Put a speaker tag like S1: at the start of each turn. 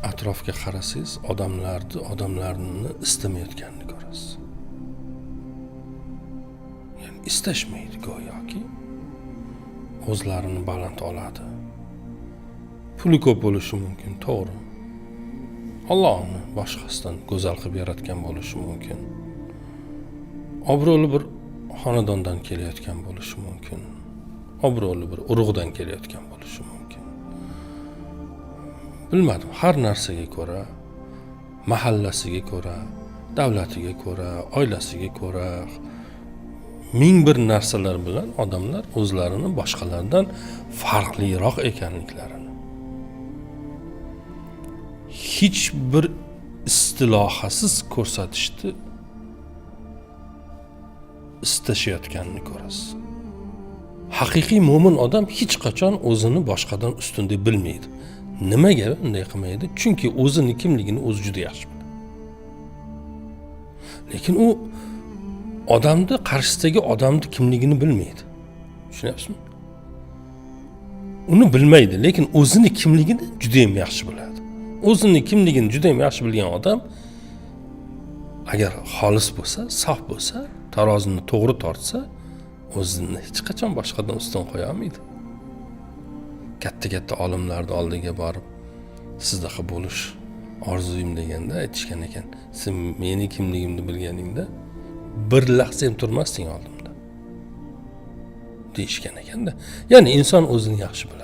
S1: atrofga qarasangiz, odamlarni istamayotganini ko'rasiz. Ya'ni istashmaydi go'yoki. O'zlarini baland oladi. Puli ko'p bo'lishi mumkin, to'g'ri. Alloh uni boshqasidan go'zal qilib yaratgan bo'lishi mumkin. Obro'li bir xonadondan kelayotgan bo'lishi mumkin. Obro'li bir urug'dan kelayotgan bo'lishi mumkin. Bilmadim, har narsaga ko'ra, mahallasiga ko'ra, davlatiga ko'ra, oilasiga ko'ra ming bir narsalar bilan odamlar o'zlarini boshqalardan farqliroq ekanliklarini hech bir istilohasiz ko'rsatishni istashayotganini ko'rasiz. Haqiqiy mo'min odam hech qachon o'zini boshqadan ustun deb bilmaydi. Nimaga bunday qilmaydi? Chunki o'zini kimligini o'zi juda yaxshi biladi. Lekin u odamni qarshisidagi odamni kimligini bilmaydi. Tushunyapsizmi? Uni bilmaydi, lekin o'zini kimligini juda ham yaxshi biladi. O'zini kimligini juda ham yaxshi bilgan odam agar xolis bo'lsa, sof bo'lsa, tarozini to'g'ri tortsa, o'zini hech qachon boshqadan ustun qo'ya olmaydi. Katta olimlarning oldiga borib, sizdaqa bo'lish orzuyim deganda aytishgan ekan, sen meni kimligimni bilganingda bir lahza ham turmasding oldimda deyishgan ekanda. Ya'ni inson o'zini yaxshi biladi.